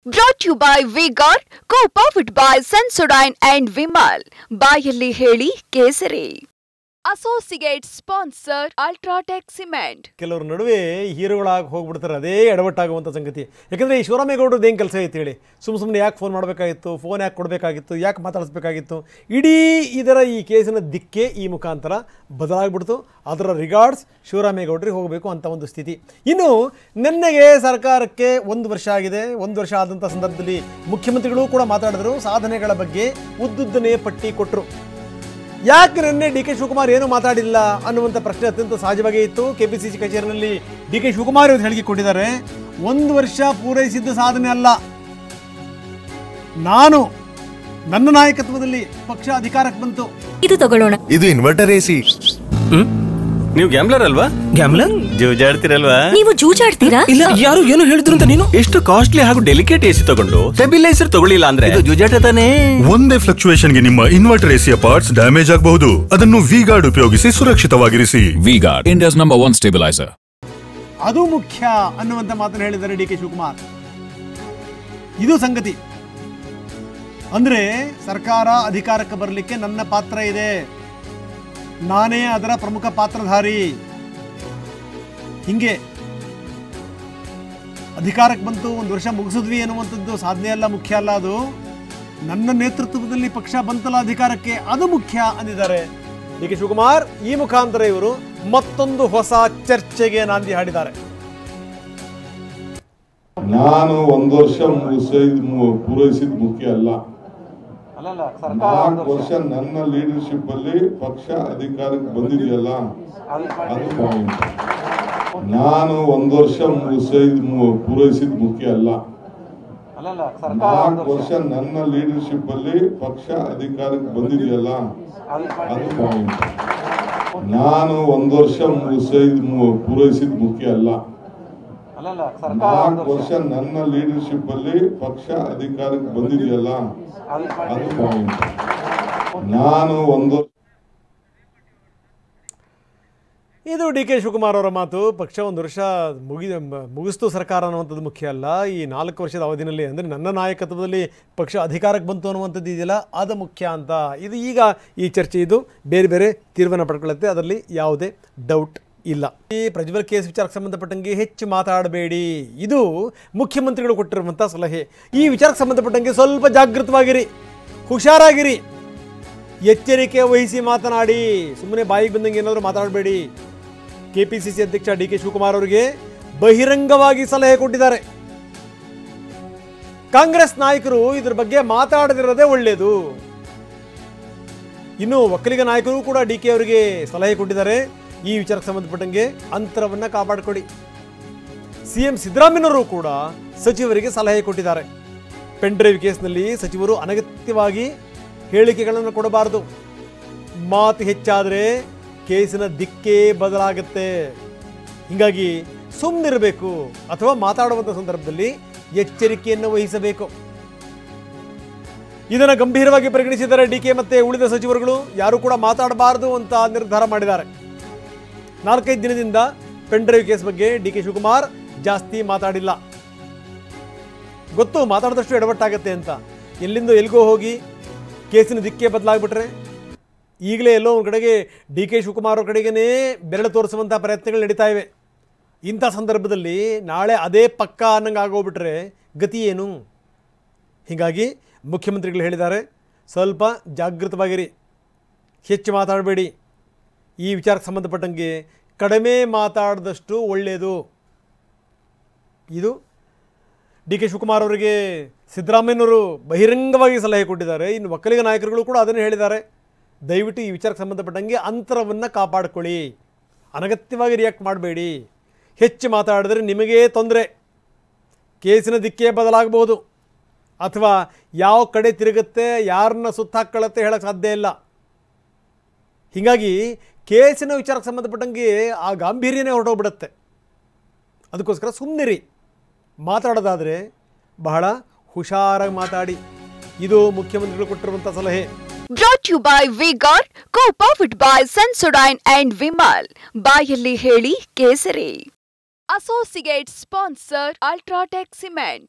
Brought to you by V-Guard, co-powered by Sensodyne and Vimal. ಬಾಯಲ್ಲಿ ಹೇಳಿ ಕೇಸರಿ. Associate sponsor UltraTech cement. ಕೆಲವರು ನಡುವೆ ಹೀರೋಗಳಾಗಿ ಹೋಗ್ಬಿಡ್ತಾರೆ, ಅದೇ ಎಡವಟ್ಟಾಗುವಂಥ ಸಂಗತಿ. ಯಾಕಂದರೆ ಈ ಶಿವರಾಮೇಗೌಡರದ್ದು ಏನು ಕೆಲಸ ಐತೆ ಹೇಳಿ? ಸುಮ್ಮನೆ ಯಾಕೆ ಫೋನ್ ಮಾಡಬೇಕಾಗಿತ್ತು, ಫೋನ್ ಯಾಕೆ ಕೊಡಬೇಕಾಗಿತ್ತು, ಯಾಕೆ ಮಾತಾಡಿಸ್ಬೇಕಾಗಿತ್ತು? ಇಡೀ ಇದರ ಈ ಕೇಸಿನ ದಿಕ್ಕೇ ಈ ಮುಖಾಂತರ ಬದಲಾಗ್ಬಿಡ್ತು. ಅದರ ರಿಗಾರ್ಡ್ಸ್ ಶಿವರಾಮೇಗೌಡರಿಗೆ ಹೋಗಬೇಕು ಅಂತ ಒಂದು ಸ್ಥಿತಿ. ಇನ್ನು ನಿನ್ನೆಗೆ ಸರ್ಕಾರಕ್ಕೆ 1 ವರ್ಷ ಆಗಿದೆ. 1 ವರ್ಷ ಆದಂಥ ಸಂದರ್ಭದಲ್ಲಿ ಮುಖ್ಯಮಂತ್ರಿಗಳು ಕೂಡ ಮಾತಾಡಿದ್ರು, ಸಾಧನೆಗಳ ಬಗ್ಗೆ ಉದ್ದುದ್ದನೇ ಪಟ್ಟಿ ಕೊಟ್ಟರು. ಯಾಕೆ ನಿನ್ನೆ ಡಿ.ಕೆ. ಶಿವಕುಮಾರ್ ಏನು ಮಾತಾಡಿಲ್ಲ ಅನ್ನುವಂಥ ಪ್ರಶ್ನೆ ಅತ್ಯಂತ ಸಹಜವಾಗೇ ಇತ್ತು. ಕೆಪಿಸಿಸಿ ಕಚೇರಿನಲ್ಲಿ ಡಿ.ಕೆ. ಶಿವಕುಮಾರ್ ಅವರು ಹೇಳಿಕೆ ಕೊಟ್ಟಿದ್ದಾರೆ, 1 ವರ್ಷ ಪೂರೈಸಿದ್ದ ಸಾಧನೆ ಅಲ್ಲ, ನನ್ನ ನಾಯಕತ್ವದಲ್ಲಿ ಪಕ್ಷ ಅಧಿಕಾರಕ್ಕೆ ಬಂತು. ಇದು ತಗೊಳ್ಳೋಣ. ಇದು ಇನ್ವರ್ಟರ್ ಎಸಿ. ನೀವು ಗ್ಯಾಮ್ಲರ್ ಅಲ್ವಾ? ಗ್ಯಾಮ್ಲರ್ ಜೂಜಾಡ್ತಿರಲ್ವಾ? ನೀವು ಜೂಜಾಡ್ತೀರಾ? ಇಲ್ಲ, ಯಾರು ಏನು ಹೇಳಿದ್ರು ಅಂತ ನೀನು ಎಷ್ಟು ಕಾಸ್ಟ್ಲಿ ಹಾಗೂ ಡೆಲಿಕೇಟ್ ಎಸಿ ತಗೊಂಡು ಸ್ಟೆಬಿಲೈಸರ್ ತಗೊಳ್ಳಿಲ್ಲ ಅಂದ್ರೆ ಇದು ಜೂಜಾಟ ತಾನೇ. ಒಂದೇ ಫ್ಲಕ್ಚುಯೇಷನ್ ಗೆ ನಿಮ್ಮ ಇನ್ವರ್ಟರ್ ಎಸಿಯ ಪಾರ್ಟ್ಸ್ ಡ್ಯಾಮೇಜ್ ಆಗಬಹುದು. ಅದನ್ನು ವಿ-ಗಾರ್ಡ್ ಉಪಯೋಗಿಸಿ ಸುರಕ್ಷಿತವಾಗಿರಿಸಿ. V Guard, India's number 1 stabiliser. ಅದು ಮುಖ್ಯ ಅನ್ನುವಂಥ ಮಾತನ್ನು ಹೇಳಿದ್ದಾರೆ ಡಿ.ಕೆ. ಶಿವಕುಮಾರ್. ಇದು ಸಂಗತಿ. ಅಂದ್ರೆ ಸರ್ಕಾರ ಅಧಿಕಾರಕ್ಕೆ ಬರಲಿಕ್ಕೆ ನನ್ನ ಪಾತ್ರ ಇದೆ, ನಾನೇ ಅದರ ಪ್ರಮುಖ ಪಾತ್ರಧಾರಿ. ಹಿಂಗೆ ಅಧಿಕಾರಕ್ಕೆ ಬಂತು, 1 ವರ್ಷ ಮುಗಿಸಿದ್ವಿ ಅನ್ನುವಂಥದ್ದು ಸಾಧನೆ ಅಲ್ಲ, ಮುಖ್ಯ ಅಲ್ಲ. ಅದು ನನ್ನ ನೇತೃತ್ವದಲ್ಲಿ ಪಕ್ಷ ಬಂತಲ್ಲ ಅಧಿಕಾರಕ್ಕೆ, ಅದು ಮುಖ್ಯ ಅಂದಿದ್ದಾರೆ ಡಿ.ಕೆ. ಶಿವಕುಮಾರ್. ಈ ಮುಖಾಂತರ ಇವರು ಮತ್ತೊಂದು ಹೊಸ ಚರ್ಚೆಗೆ ನಾಂದಿ ಹಾಡಿದ್ದಾರೆ. ನಾನು 1 ವರ್ಷ ಪೂರೈಸಿದ ಮುಖ್ಯ ಅಲ್ಲ, 4 ವರ್ಷ ನನ್ನ ಲೀಡರ್ಶಿಪ್ ಅಲ್ಲಿ ಪಕ್ಷ ಅಧಿಕಾರಕ್ಕೆ ಬಂದಿದೆಯಲ್ಲ ಅದು ಪಾಯಿಂಟ್. ನಾನು 1 ವರ್ಷ ಪೂರೈಸಿದ ಮುಖ್ಯ ಅಲ್ಲ, 4 ವರ್ಷ ನನ್ನ ಲೀಡರ್ಶಿಪ್ ಅಲ್ಲಿ ಪಕ್ಷ ಅಧಿಕಾರಕ್ಕೆ ಬಂದಿದೆಯಲ್ಲ ಅದು ಪಾಯಿಂಟ್. ನಾನು 1 ವರ್ಷ ಪೂರೈಸಿದ ಮುಖ್ಯ ಅಲ್ಲ, 4 ವರ್ಷ ನನ್ನ ಲೀಡರ್ಶಿಪ್ ಅಲ್ಲಿ ಪಕ್ಷ ಅಧಿಕಾರಕ್ಕೆ ಬಂದಿದೆಯಲ್ಲ ಅದು ಪಾಯಿಂಟ್. ನಾನು ಇದು ಡಿ.ಕೆ. ಶಿವಕುಮಾರ್ ಅವರ ಮಾತು. ಪಕ್ಷ 1 ವರ್ಷ ಮುಗಿಸ್ತು ಸರ್ಕಾರ ಅನ್ನುವಂಥದ್ದು ಮುಖ್ಯ ಅಲ್ಲ, ಈ 4 ವರ್ಷದ ಅವಧಿನಲ್ಲಿ ಅಂದರೆ ನನ್ನ ನಾಯಕತ್ವದಲ್ಲಿ ಪಕ್ಷ ಅಧಿಕಾರಕ್ಕೆ ಬಂತು ಅನ್ನುವಂಥದ್ದು ಇದೆಯಲ್ಲ ಅದು ಮುಖ್ಯ ಅಂತ. ಇದು ಈಗ ಈ ಚರ್ಚೆ ಇದು ಬೇರೆ ಬೇರೆ ತೀರ್ಮಾನ ಪಡ್ಕೊಳ್ಳುತ್ತೆ, ಅದರಲ್ಲಿ ಯಾವುದೇ ಡೌಟ್ ಇಲ್ಲ. ಈ ಪ್ರಜ್ವಲ್ ಕೇಸ್ ವಿಚಾರಕ್ಕೆ ಸಂಬಂಧಪಟ್ಟಂಗೆ ಹೆಚ್ಚು ಮಾತಾಡಬೇಡಿ, ಇದು ಮುಖ್ಯಮಂತ್ರಿಗಳು ಕೊಟ್ಟಿರುವಂಥ ಸಲಹೆ. ಈ ವಿಚಾರಕ್ಕೆ ಸಂಬಂಧಪಟ್ಟಂಗೆ ಸ್ವಲ್ಪ ಜಾಗೃತವಾಗಿರಿ, ಹುಷಾರಾಗಿರಿ, ಎಚ್ಚರಿಕೆ ವಹಿಸಿ ಮಾತನಾಡಿ. ಸುಮ್ಮನೆ ಬಾಯಿಗೆ ಬಂದಂಗೆ ಏನಾದರೂ ಮಾತಾಡಬೇಡಿ. ಕೆಪಿಸಿಸಿ ಅಧ್ಯಕ್ಷ ಡಿ.ಕೆ. ಶಿವಕುಮಾರ್ ಅವರಿಗೆ ಬಹಿರಂಗವಾಗಿ ಸಲಹೆ ಕೊಟ್ಟಿದ್ದಾರೆ. ಕಾಂಗ್ರೆಸ್ ನಾಯಕರು ಇದ್ರ ಬಗ್ಗೆ ಮಾತಾಡದಿರೋದೇ ಒಳ್ಳೆಯದು. ಇನ್ನು ಒಕ್ಕಲಿಗ ನಾಯಕರು ಕೂಡ ಡಿ.ಕೆ. ಅವರಿಗೆ ಸಲಹೆ ಕೊಟ್ಟಿದ್ದಾರೆ, ಈ ವಿಚಾರಕ್ಕೆ ಸಂಬಂಧಪಟ್ಟಂಗೆ ಅಂತರವನ್ನು ಕಾಪಾಡಿಕೊಡಿ. ಸಿಎಂ ಸಿದ್ದರಾಮಯ್ಯನವರು ಕೂಡ ಸಚಿವರಿಗೆ ಸಲಹೆ ಕೊಟ್ಟಿದ್ದಾರೆ. ಪೆನ್ಡ್ರೈವ್ ಕೇಸ್ನಲ್ಲಿ ಸಚಿವರು ಅನಗತ್ಯವಾಗಿ ಹೇಳಿಕೆಗಳನ್ನು ಕೊಡಬಾರದು. ಮಾತು ಹೆಚ್ಚಾದರೆ ಕೇಸಿನ ದಿಕ್ಕೇ ಬದಲಾಗುತ್ತೆ. ಹೀಗಾಗಿ ಸುಮ್ಮನಿರಬೇಕು ಅಥವಾ ಮಾತಾಡುವಂಥ ಸಂದರ್ಭದಲ್ಲಿ ಎಚ್ಚರಿಕೆಯನ್ನು ವಹಿಸಬೇಕು. ಇದನ್ನು ಗಂಭೀರವಾಗಿ ಪರಿಗಣಿಸಿದ್ದಾರೆ ಡಿ.ಕೆ. ಮತ್ತೆ ಉಳಿದ ಸಚಿವರುಗಳು. ಯಾರು ಕೂಡ ಮಾತಾಡಬಾರದು ಅಂತ ನಿರ್ಧಾರ ಮಾಡಿದ್ದಾರೆ. 4-5 ದಿನದಿಂದ ಪೆನ್ಡ್ರೈವ್ ಕೇಸ್ ಬಗ್ಗೆ ಡಿ.ಕೆ. ಶಿವಕುಮಾರ್ ಜಾಸ್ತಿ ಮಾತಾಡಿಲ್ಲ. ಗೊತ್ತು ಮಾತಾಡಿದಷ್ಟು ಎಡವಟ್ಟಾಗತ್ತೆ ಅಂತ. ಎಲ್ಲಿಂದ ಎಲ್ಲಿಗೋ ಹೋಗಿ ಕೇಸಿನ ದಿಕ್ಕೇ ಬದಲಾಗ್ಬಿಟ್ರೆ ಈಗಲೇ ಎಲ್ಲೋ ಒಂದು ಕಡೆಗೆ ಡಿ.ಕೆ. ಶಿವಕುಮಾರ್ ಅವ್ರ ಕಡೆಗೇ ಬೆರಳು ತೋರಿಸುವಂಥ ಪ್ರಯತ್ನಗಳು ನಡೀತಾ ಇವೆ. ಇಂಥ ಸಂದರ್ಭದಲ್ಲಿ ನಾಳೆ ಅದೇ ಪಕ್ಕ ಅನ್ನಂಗೆ ಆಗೋಗ್ಬಿಟ್ರೆ ಗತಿ ಏನು? ಹೀಗಾಗಿ ಮುಖ್ಯಮಂತ್ರಿಗಳು ಹೇಳಿದ್ದಾರೆ, ಸ್ವಲ್ಪ ಜಾಗೃತವಾಗಿರಿ, ಹೆಚ್ಚು ಮಾತಾಡಬೇಡಿ. ಈ ವಿಚಾರಕ್ಕೆ ಸಂಬಂಧಪಟ್ಟಂಗೆ ಕಡಿಮೆ ಮಾತಾಡಿದಷ್ಟು ಒಳ್ಳೆಯದು. ಇದು ಡಿ.ಕೆ. ಶಿವಕುಮಾರ್ ಅವರಿಗೆ ಸಿದ್ದರಾಮಯ್ಯನವರು ಬಹಿರಂಗವಾಗಿ ಸಲಹೆ ಕೊಟ್ಟಿದ್ದಾರೆ. ಇನ್ನು ಒಕ್ಕಲಿಗ ನಾಯಕರುಗಳು ಕೂಡ ಅದನ್ನು ಹೇಳಿದ್ದಾರೆ, ದಯವಿಟ್ಟು ಈ ವಿಚಾರಕ್ಕೆ ಸಂಬಂಧಪಟ್ಟಂಗೆ ಅಂತರವನ್ನು ಕಾಪಾಡಿಕೊಳ್ಳಿ, ಅನಗತ್ಯವಾಗಿ ರಿಯಾಕ್ಟ್ ಮಾಡಬೇಡಿ. ಹೆಚ್ಚು ಮಾತಾಡಿದ್ರೆ ನಿಮಗೇ ತೊಂದರೆ, ಕೇಸಿನ ದಿಕ್ಕೇ ಬದಲಾಗಬಹುದು ಅಥವಾ ಯಾವ ಕಡೆ ತಿರುಗುತ್ತೆ, ಯಾರನ್ನ ಸುತ್ತಾಕೊಳ್ಳುತ್ತೆ ಹೇಳೋಕ್ಕೆ ಸಾಧ್ಯ ಇಲ್ಲ. ಹೀಗಾಗಿ ಕೇಸಿನ ವಿಚಾರಕ್ಕೆ ಸಂಬಂಧಪಟ್ಟಂಗೆ ಆ ಗಾಂಭೀರ್ಯನೇ ಹೊರಟೋಗ್ಬಿಡುತ್ತೆ. ಅದಕ್ಕೋಸ್ಕರ ಸುಮ್ಮನಿರಿ, ಮಾತಾಡೋದಾದರೆ ಬಹಳ ಹುಷಾರಾಗಿ ಮಾತಾಡಿ. ಇದು ಮುಖ್ಯಮಂತ್ರಿಗಳು ಕೊಟ್ಟಿರುವಂಥ ಸಲಹೆ. Brought to you by V-Guard, co-powered by Sensodyne and Vimal. ಬಾಯಲ್ಲಿ ಹೇಳಿ ಕೇಸರಿ. Associate sponsor UltraTech cement.